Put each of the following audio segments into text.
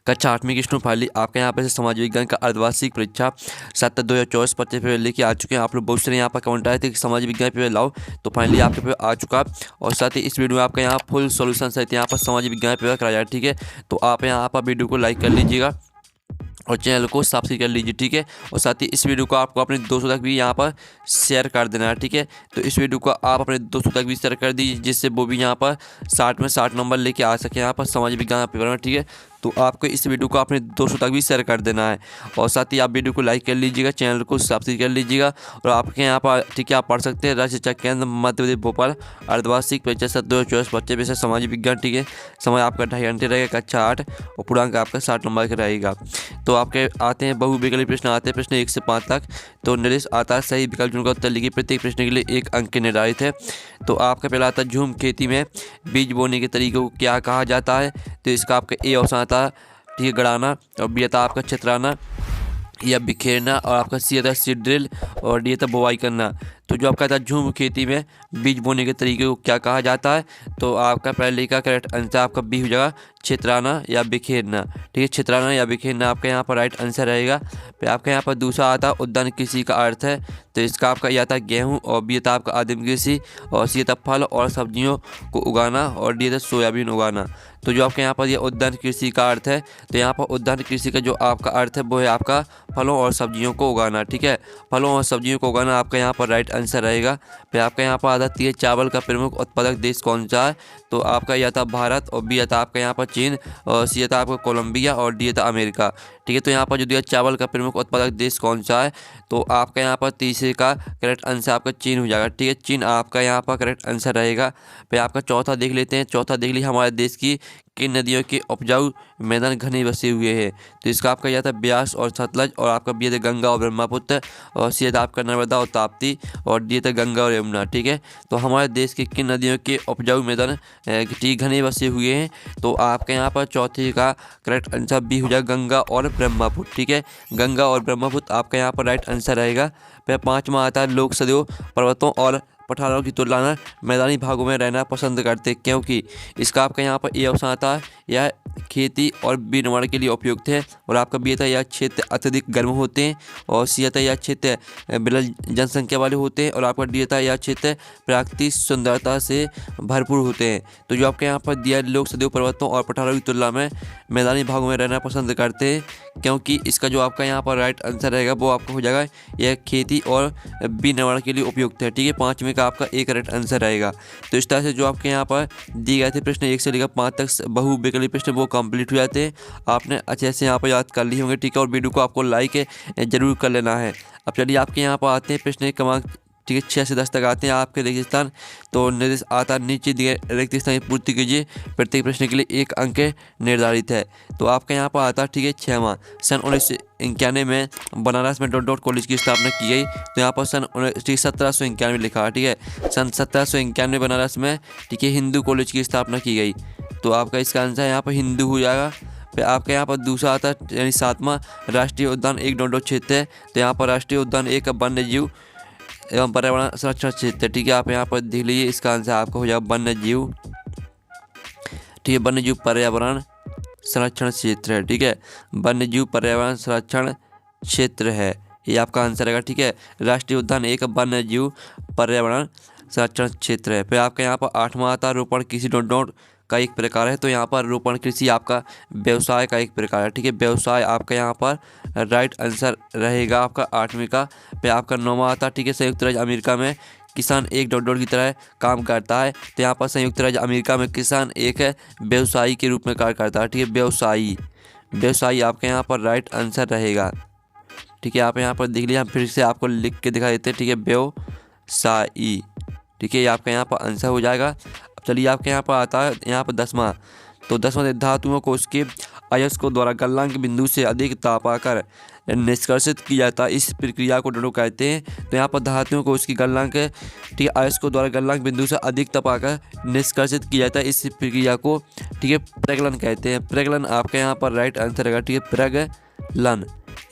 कक्षा 8वीं की फाइनली आपके यहाँ पे समाज विज्ञान का अर्धवार्षिक परीक्षा 7/2024 25 पेपर लेके आ चुके हैं। आप लोग बहुत सारे यहाँ पर कमेंट आए थे कि समाज विज्ञान पेपर लाओ, तो फाइनली आपके पेपर आ चुका। और साथ ही इस वीडियो में आपका यहाँ फुल सोल्यूशन सहित यहाँ पर समाज विज्ञान पेपर कराया जाए। ठीक है, तो आप यहाँ पर वीडियो को लाइक कर लीजिएगा और चैनल को सब्सक्राइब कर लीजिए। ठीक है, और साथ ही इस वीडियो को आपको अपने दोस्तों तक भी यहाँ पर शेयर कर देना है। ठीक है, तो इस वीडियो को आप अपने दोस्तों तक भी शेयर कर दीजिए, जिससे वो भी यहाँ पर 60 में 60 नंबर लेके आ सके यहाँ पर समाज विज्ञान पेपर में। ठीक है, तो आपको इस वीडियो को अपने दोस्तों तक भी शेयर कर देना है। और साथ ही आप वीडियो को लाइक कर लीजिएगा, चैनल को सब्सक्राइब कर लीजिएगा। और आपके यहाँ पर ठीक है, आप पढ़ सकते हैं राज्य शिक्षा केंद्र मध्य प्रदेश भोपाल अर्धवार्षिक परीक्षा 7/2024 25 विषय समाज विज्ञान। ठीक है, समय आपका 2.5 घंटे रहेगा, कक्षा 8 और पूर्णांक आपका 60 नंबर का रहेगा। तो आपके आते हैं बहुविकल्पी प्रश्न आते हैं, प्रश्न 1 से 5 तक। तो निर्देश आता है सही विकल्प चुनकर उत्तर लिखिए, प्रत्येक प्रश्न के लिए 1 अंक निर्धारित है। तो आपका पहला आता है झूम खेती में बीज बोने के तरीके को क्या कहा जाता है। तो इसका आपका ए ऑप्शन आता है, ठीक है, गड़ाना, और बी आता आपका छितराना या बिखेरना, और आपका सी आता है सीड ड्रिल, और डी आता बुवाई करना। तो जो आपका था झूम खेती में बीज बोने के तरीके को क्या कहा जाता है, तो आपका पहले का करेक्ट आंसर आपका बी हो जाएगा, छितराना या बिखेरना। ठीक है, छितराना या बिखेरना आपका यहाँ पर राइट आंसर रहेगा। फिर आपके यहाँ पर दूसरा आता है उद्यान कृषि का अर्थ है। तो इसका आपका यह आता है गेहूँ, और बी आता आपका आदिम कृषि, और सी आता फल और सब्जियों को उगाना, और डी आता सोयाबीन उगाना। तो जो आपके यहाँ पर यह उद्यान कृषि का अर्थ है, तो यहाँ पर उद्यान कृषि का जो आपका अर्थ है वो है आपका फलों और सब्जियों को उगाना। ठीक है, फलों और सब्जियों को उगाना आपका यहाँ पर राइट आंसर रहेगा। फिर आपका यहाँ पर आता है चावल का प्रमुख उत्पादक देश कौन सा है। तो आपका यह था भारत, और बी आता आपका यहाँ पर चीन, और सी आता आपका कोलंबिया, और डी आता अमेरिका। ठीक है, तो यहाँ पर जो दिया चावल का प्रमुख उत्पादक देश कौन सा है, तो आपका यहाँ पर तीसरे का करेक्ट आंसर आपका चीन हो जाएगा। ठीक है, चीन आपका यहाँ पर करेक्ट आंसर रहेगा। फिर आपका चौथा देख लेते हैं। चौथा देख लीजिए, हमारे देश की किन नदियों के उपजाऊ मैदान घने बसे हुए हैं। तो इसका आपका यह था ब्यास और सतलज, और आपका बी था गंगा और ब्रह्मपुत्र, और सी था आपका नर्मदा और ताप्ती, और डी था गंगा और यमुना। ठीक है, तो हमारे देश की किन नदियों के उपजाऊ मैदान घने बसे हुए हैं, तो आपके यहाँ पर चौथे का करेक्ट आंसर बी हो जाएगा, गंगा और ब्रह्मपुत्र। ठीक है, गंगा और ब्रह्मपुत्र आपका यहाँ पर राइट आंसर रहेगा। फिर पाँचवा आता है लोग सदैव पर्वतों और पठारों की तुलना में मैदानी भागों में रहना पसंद करते हैं, क्योंकि इसका आपका यहाँ पर ए ऑप्शन आता है, यह खेती और बीज निर्माण के लिए उपयुक्त है, और आपका बी आता है यह क्षेत्र अत्यधिक गर्म होते हैं, और सी आता है यह क्षेत्र विरल जनसंख्या वाले होते हैं, और आपका डी आता है यह क्षेत्र प्राकृतिक सुंदरता से भरपूर होते हैं। तो जो आपके यहाँ पर दिया लोग सदैव पर्वतों और पठारों की तुलना में मैदानी भागों में रहना पसंद करते हैं, क्योंकि इसका जो आपका यहाँ पर राइट आंसर रहेगा वो आपका हो जाएगा यह खेती और बीज निर्माण के लिए उपयुक्त है। ठीक है, पाँचवें का आपका एक करेक्ट आंसर रहेगा। तो इस तरह से जो आपके यहाँ पर दिए गए थे प्रश्न 1 से लेकर 5 तक बहुविकल्पी प्रश्न वो कंप्लीट हो जाते हैं। आपने अच्छे से यहाँ पर याद कर ली होंगे। ठीक है, और वीडियो को आपको लाइक जरूर कर लेना है। अब चलिए आपके यहाँ पर आते हैं प्रश्न क्रमांक, ठीक है, 6 से 10 तक आते हैं आपके रिक्त स्थान। तो निर्देश आता नीचे दिए रिक्त स्थान की पूर्ति कीजिए, प्रत्येक प्रश्न के लिए 1 अंक निर्धारित है। तो आपके यहाँ पर आता है, ठीक है, 6वां सन 1991 में बनारस में डॉट कॉलेज की स्थापना की गई। तो यहाँ पर सन 1791 लिखा है। ठीक है, सन 1791 बनारस में, ठीक है, हिंदू कॉलेज की स्थापना की गई। तो आपका इसका आंसर यहाँ पर हिंदू हो जाएगा। फिर आपके यहाँ पर दूसरा आता है यानी 7वां राष्ट्रीय उद्यान एक डॉट क्षेत्र है। तो यहाँ पर राष्ट्रीय उद्यान एक वन्य जीव एवं पर्यावरण संरक्षण क्षेत्र। ठीक है, आप यहाँ पर देख लीजिए, इसका आंसर आपका हो जाएगा वन्य जीव। ठीक है, वन्य जीव पर्यावरण संरक्षण क्षेत्र है। ठीक है, वन्य जीव पर्यावरण संरक्षण क्षेत्र है, ये आपका आंसर रहेगा। ठीक है, राष्ट्रीय उद्यान एक वन्य जीव पर्यावरण संरक्षण क्षेत्र है। फिर आपके यहाँ पर 8वां आता है रोपण कृषि डॉट का एक प्रकार है। तो यहाँ पर रोपण कृषि आपका व्यवसाय का एक प्रकार है। ठीक है, व्यवसाय आपका यहाँ पर राइट आंसर रहेगा आपका 8वें का। फिर आपका 9वां आता है, ठीक है, संयुक्त राज्य अमेरिका में किसान एक डॉट की तरह काम करता है। तो यहाँ पर संयुक्त राज्य अमेरिका में किसान एक व्यवसायी के रूप में कार्य करता है। ठीक है, व्यवसायी आपके यहाँ पर राइट आंसर रहेगा। ठीक है, आप यहाँ पर देख लीजिए, हम फिर से आपको लिख के दिखा देते हैं। ठीक है, व्यवसायी। ठीक है, ये आपका यहाँ पर आंसर हो जाएगा। चलिए आपके यहाँ पर आता है यहाँ पर 10वां। तो 10वां धातुओं को उसके अयस्क द्वारा गलनांक बिंदु से अधिक तापाकर निष्कर्षित किया जाता है, इस प्रक्रिया को डोडो कहते हैं। तो यहाँ पर धातुओं को उसकी गलनांक, ठीक है, अयस्क द्वारा गलनांक बिंदु से अधिक तपाकर निष्कर्षित किया जाता है, इस प्रक्रिया को, ठीक है, प्रगलन कहते हैं। प्रगलन आपके यहाँ पर राइट आंसर रहेगा। ठीक है, प्रगलन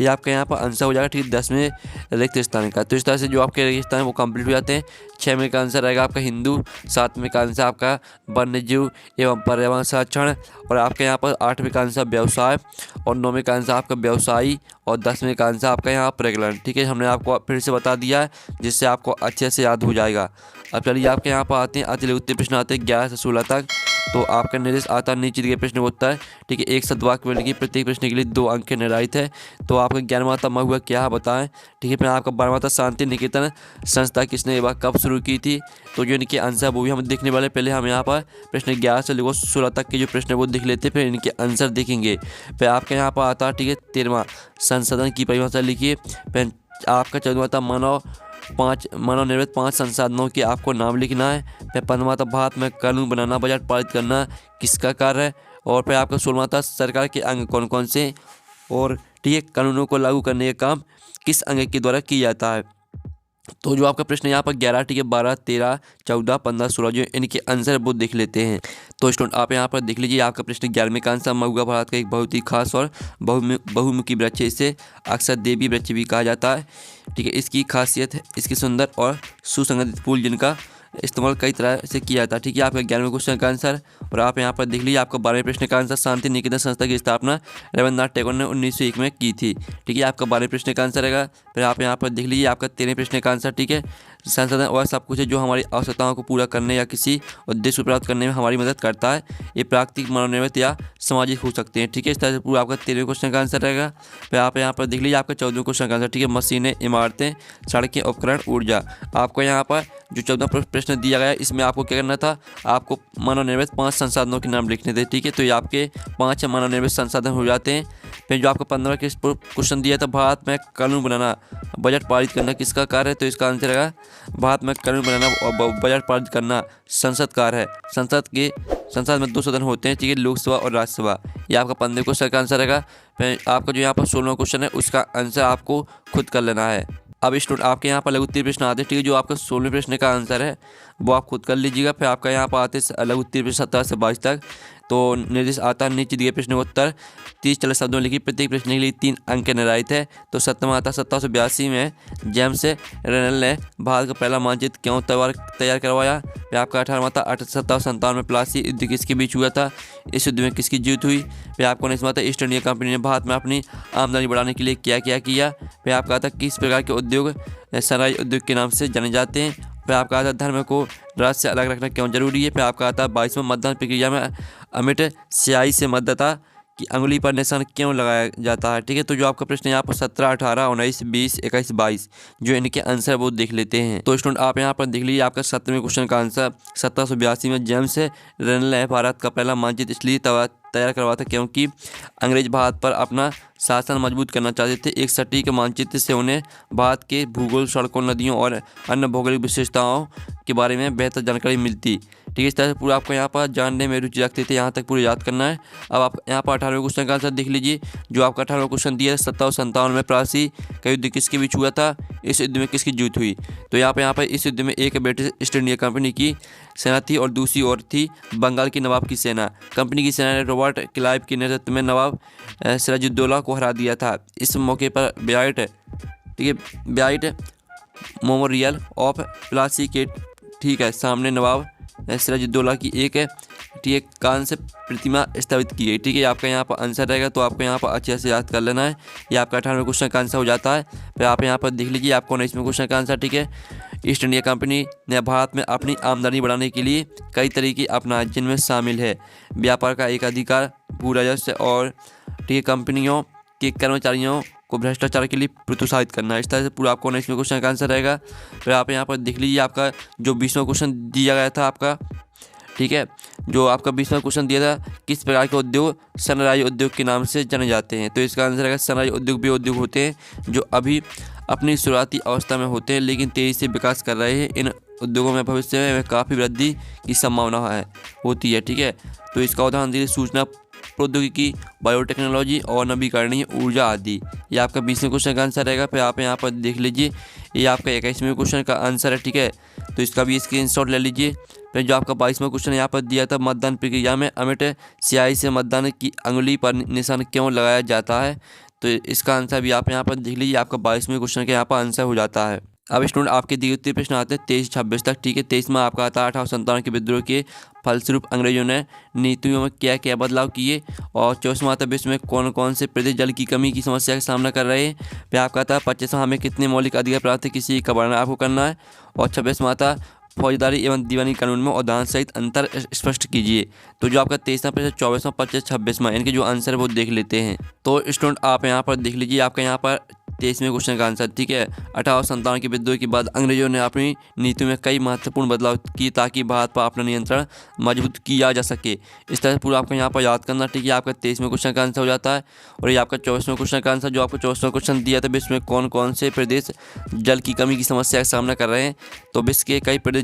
ये आपका यहाँ पर आंसर हो जाएगा, ठीक है, 10वें रिक्त स्थान का। तो इस तरह से जो आपके रिक्त स्थान है वो कंप्लीट हो जाते हैं। 6वें का आंसर रहेगा आपका हिंदू, 7वें का आंसर आपका वन्यजीव एवं पर्यावरण संरक्षण, और आपके यहाँ पर 8वें का आंसर व्यवसाय, और 9वें का आंसर आपका व्यवसायी, और 10वें का आंसर आपका यहाँ प्रकलन। ठीक है, हमने आपको फिर से बता दिया है जिससे आपको अच्छे से याद हो जाएगा। अब चलिए आपके यहाँ पर आते हैं, अति उत्तर प्रश्न आते हैं 11 से 16 तक। तो आपका निर्देश आता है नीचे दिए प्रश्न का उत्तर। ठीक है, एक शब्दवाक्य में लिखिए, प्रत्येक प्रश्न के लिए 2 अंक निर्धारित है। तो आपका 11वां था महुआ क्या है बताएं। ठीक है, फिर आपका 12वां था शांति निकेतन संस्था किसने वह कब शुरू की थी। तो जो इनके आंसर वो भी हम देखने वाले। पहले हम यहाँ पर प्रश्न 11 से लेकर 16 तक के जो प्रश्न है वो देख लेते हैं, फिर इनके आंसर देखेंगे। फिर आपके यहाँ पर आता है, ठीक है, 13वां संसाधन की परिभाषा लिखिए। फिर आपका 14वां था मानव निर्मित 5 संसाधनों के आपको नाम लिखना है। फिर 15वां था भारत में कानून बनाना, बजट पारित करना किसका कार्य है। और फिर आपका 16वां था सरकार के अंग कौन कौन से, और ठीक है, कानूनों को लागू करने का काम किस अंग के द्वारा किया जाता है। तो जो आपका प्रश्न यहाँ पर 11, ठीक है, 12, 13, 14, 15, 16 जो इनके आंसर वो देख लेते हैं। तो स्टूडेंट आप यहाँ पर देख लीजिए, आपका प्रश्न 11वें का आंसर महुआ भारत का एक बहुत ही खास और बहुमुखी वृक्ष है। इसे अक्सर देवी वृक्ष भी कहा जाता है। ठीक है, इसकी खासियत है इसकी सुंदर और सुसंगठित फूल जिनका इस्तेमाल कई तरह से किया जाता है। ठीक है, आपका 11वें क्वेश्चन का आंसर। और आप यहाँ पर देख लीजिए, आपका 12वें प्रश्न का आंसर शांति निकेतन संस्था की स्थापना रविन्द्रनाथ टैगोर ने 1901 में की थी। ठीक है, आपका 12वें प्रश्न का आंसर रहेगा। फिर आप यहाँ पर देख लीजिए, आपका 13वें प्रश्न का आंसर। ठीक है, संसाधन और सब कुछ है जो हमारी आवश्यकताओं को पूरा करने या किसी उद्देश्य को प्राप्त करने में हमारी मदद करता है। ये प्राकृतिक, मानव निर्मित या सामाजिक हो सकते हैं। ठीक है, इस तरह से पूरा आपका 13वें क्वेश्चन का आंसर रहेगा। फिर आप यहाँ पर देख लीजिए, आपका 14वें क्वेश्चन का आंसर। ठीक है, मशीनें, इमारतें, सड़कें, उपकरण, ऊर्जा। आपको यहाँ पर जो 14वां प्रश्न दिया गया है इसमें आपको क्या करना था, आपको मानव निर्मित 5 संसाधनों के नाम लिखने थे। ठीक है, तो ये आपके 5 मानव निर्मित संसाधन हो जाते हैं। फिर जो आपको 15वां क्वेश्चन दिया था, भारत में कानून बनाना, बजट पारित करना किसका कार्य है। तो इसका आंसर रहेगा भारत में कानून बनाना और बजट पारित करना संसद कार्य है। संसद में 2 सदन होते हैं। ठीक है, लोकसभा और राज्यसभा। ये आपका 15वें क्वेश्चन का आंसर रहेगा। फिर आपका जो यहाँ पर 16वां क्वेश्चन है उसका आंसर आपको खुद कर लेना है। अब स्टूडेंट आपके यहाँ पर लघु उत्तरीय प्रश्न आते हैं। ठीक है, जो आपका 16वें प्रश्न का आंसर है वो आप खुद कर लीजिएगा। फिर आपका यहाँ पर आते हैं लघु उत्तरीय प्रश्न 17 से 22 तक। तो निर्देश आता है नीचे दिए प्रश्न का उत्तर। 30 चलित शब्दों लिखी, प्रत्येक प्रश्न के लिए 3 अंक निर्धारित है। तो 17वां आता 1782 में जेम्स रेनल ने भारत का पहला मानचित्र क्यों तैयार करवाया। फिर आपका 18वां था 1757 में प्लासी युद्ध किसके बीच हुआ था, इस युद्ध में किसकी जीत हुई। फिर आपको 19वां था ईस्ट इंडिया कंपनी ने भारत में अपनी आमदनी बढ़ाने के लिए क्या क्या किया। फिर आपका था किस प्रकार के उद्योग सनराइज उद्योग के नाम से जाने जाते हैं। फिर आपका आता धर्म को राज्य से अलग रखना क्यों जरूरी है। फिर आपका आता 22वां मतदान प्रक्रिया में अमिट स्याही से मतदाता की अंगुली पर निशान क्यों लगाया जाता है। ठीक है, तो जो आपका प्रश्न यहाँ पर 17, 18, 19, 20, 21, 22 जो इनके आंसर वो देख लेते हैं। तो स्टूडेंट आप यहाँ पर देख लीजिए, आपका 17वें क्वेश्चन का आंसर 1782 में जेम्स रेनल ने भारत का पहला मानचित्र इसलिए तैयार करवा था क्योंकि अंग्रेज भारत पर अपना शासन मजबूत करना चाहते थे। एक सटीक मानचित्र से उन्हें भारत के भूगोल, सड़कों, नदियों और अन्य भौगोलिक विशेषताओं के बारे में बेहतर जानकारी मिलती। ठीक है, इस तरह से पूरा आपको यहाँ पर जानने में रुचि रखते थे। यहाँ तक पूरा याद करना है। अब आप यहाँ पर 18वें क्वेश्चन का आंसर देख लीजिए। जो आपका 18वां क्वेश्चन दिया है 1757 में प्लासी का युद्ध किसके बीच हुआ था, इस युद्ध में किसकी जीत हुई। तो यहाँ पर इस युद्ध में एक ब्रिटिश ईस्ट इंडिया कंपनी की सेना थी और दूसरी ओर थी बंगाल की नवाब की सेना। कंपनी की सेना ने रॉबर्ट क्लाइव के नेतृत्व में नवाब सिराजुद्दौला को हरा दिया था। इस मौके पर ब्राइट मेमोरियल ऑफ प्लासी के ठीक है सामने नवाब सिराजुद्दौला की एक कांस्य प्रतिमा स्थापित की गई। ठीक है, आपका यहाँ पर आंसर रहेगा। तो आपको यहाँ पर अच्छे से याद कर लेना है। ये आपका 18वें क्वेश्चन का आंसर हो जाता है। फिर आप यहाँ पर देख लीजिए, आपको 19वें क्वेश्चन का आंसर। ठीक है, ईस्ट इंडिया कंपनी ने भारत में अपनी आमदनी बढ़ाने के लिए कई तरीके अपनाए जिनमें शामिल है व्यापार का एक अधिकार, भू राजस्व और ठीक है कंपनियों के कर्मचारियों को भ्रष्टाचार के लिए प्रोत्साहित करना। इस तरह से पूरा आपको 19वें क्वेश्चन का आंसर रहेगा। फिर आप यहाँ पर देख लीजिए, आपका जो 20वां क्वेश्चन दिया गया था आपका। ठीक है, जो आपका 20वां क्वेश्चन दिया था, किस प्रकार के उद्योग सनराइज उद्योग के नाम से जाने जाते हैं। तो इसका आंसर रहेगा सनराइज उद्योग भी उद्योग होते हैं जो अभी अपनी शुरुआती अवस्था में होते हैं लेकिन तेज़ी से विकास कर रहे हैं। इन उद्योगों में भविष्य में काफ़ी वृद्धि की संभावना होती है। ठीक है, तो इसका उदाहरण दीजिए सूचना प्रौद्योगिकी, बायोटेक्नोलॉजी और नवीकरणीय ऊर्जा आदि। ये आपका 20वें क्वेश्चन का आंसर रहेगा। फिर आप यहाँ पर देख लीजिए, ये आपका 21वें क्वेश्चन का आंसर है। ठीक है, तो इसका भी स्क्रीनशॉट ले लीजिए। फिर जो आपका 22वां क्वेश्चन यहाँ पर दिया था, मतदान प्रक्रिया में अमिट स्याही से मतदान की अंगुली पर निशान क्यों लगाया जाता है। तो इसका आंसर भी आप यहाँ पर देख लीजिए, आपका 22वें क्वेश्चन का यहाँ पर आंसर हो जाता है। अब स्टूडेंट आपके दिए उत्तर प्रश्न आते हैं 23-26 तक। ठीक है, 23 में आपका आता है 1857 के विद्रोह के फलस्वरूप अंग्रेजों ने नीतियों में क्या क्या बदलाव किए। और 24वां आता है विश्व में कौन कौन से प्रदेश जल की कमी की समस्या का सामना कर रहे हैं। फिर आपका आता है 25वां हमें कितने मौलिक अधिकार प्राप्त है, किसी का वर्णन आपको करना है। और 26वां आता है फौजदारी एवं दीवानी कानून में उदाहरण सहित अंतर स्पष्ट कीजिए। तो जो आपका 23वां प्रश्न, 24वां, 25, 26वां, इनके जो आंसर है वो देख लेते हैं। तो स्टूडेंट आप यहाँ पर देख लीजिए, आपका यहाँ पर 23वें क्वेश्चन का आंसर। ठीक है, 1857 के विद्रोह के बाद अंग्रेजों ने अपनी नीतियों में कई महत्वपूर्ण बदलाव किए ताकि भारत पर अपना नियंत्रण मजबूत किया जा सके। इस तरह से पूरा आपको यहाँ पर याद करना। ठीक है, आपका 23वें क्वेश्चन का आंसर हो जाता है। और ये आपका 24वें क्वेश्चन का आंसर, जो आपको 24वां क्वेश्चन दिया था विश्व में कौन कौन से प्रदेश जल की कमी की समस्या का सामना कर रहे हैं। तो विश्व के कई प्रदेश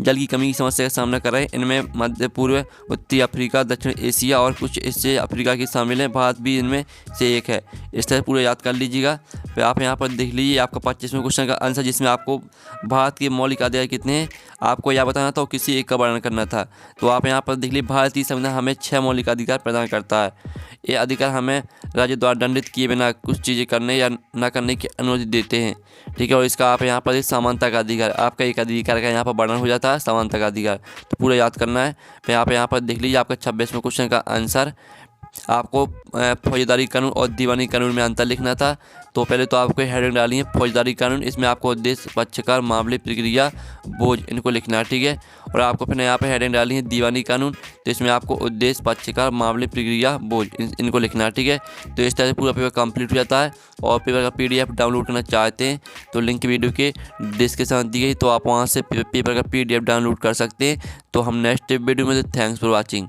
जल की कमी की समस्या का सामना कर रहे हैं। इनमें मध्य पूर्व, उत्तरी अफ्रीका, दक्षिण एशिया और कुछ एशिया अफ्रीका की शामिल हैं। भारत भी इनमें से एक है। इस तरह पूरा याद कर लीजिएगा। फिर आप यहाँ पर देख लीजिए, आपका 25वें क्वेश्चन का आंसर, जिसमें आपको भारत के मौलिक अधिकार कितने हैं आपको यह बताना था और किसी एक का वर्णन करना था। तो आप यहाँ पर देख लीजिए, भारतीय संविधान हमें 6 मौलिक अधिकार प्रदान करता है। ये अधिकार हमें राज्य द्वारा दंडित किए बिना कुछ चीज़ें करने या न करने की अनुमति देते हैं। ठीक है, और इसका आप यहाँ पर समानता का अधिकार, आपका एक अधिकार का यहाँ पर वर्णन हो जाता है, समानता का अधिकार। तो पूरा याद करना है। फिर आप यहाँ पर देख लीजिए, आपका 26वें क्वेश्चन का आंसर, आपको फौजदारी कानून और दीवानी कानून में अंतर लिखना था। तो पहले तो आपको हेडिंग डालनी है फौजदारी कानून, इसमें आपको उद्देश्य, पक्षकार, मामले, प्रक्रिया, बोझ, इनको लिखना है। ठीक है, और आपको फिर यहाँ पे हेडिंग डालनी है दीवानी कानून, तो इसमें आपको उद्देश्य, पक्षकार, मामले, प्रक्रिया, बोझ, इनको लिखना है। ठीक है, तो इस तरह से पूरा पेपर कंप्लीट हो जाता है। और पेपर का PDF डाउनलोड करना चाहते हैं तो लिंक वीडियो के डिस्क्रिप्शन दी गई, तो आप वहाँ से पेपर का PDF डाउनलोड कर सकते हैं। तो हम नेक्स्ट वीडियो में, थैंक्स फॉर वॉचिंग।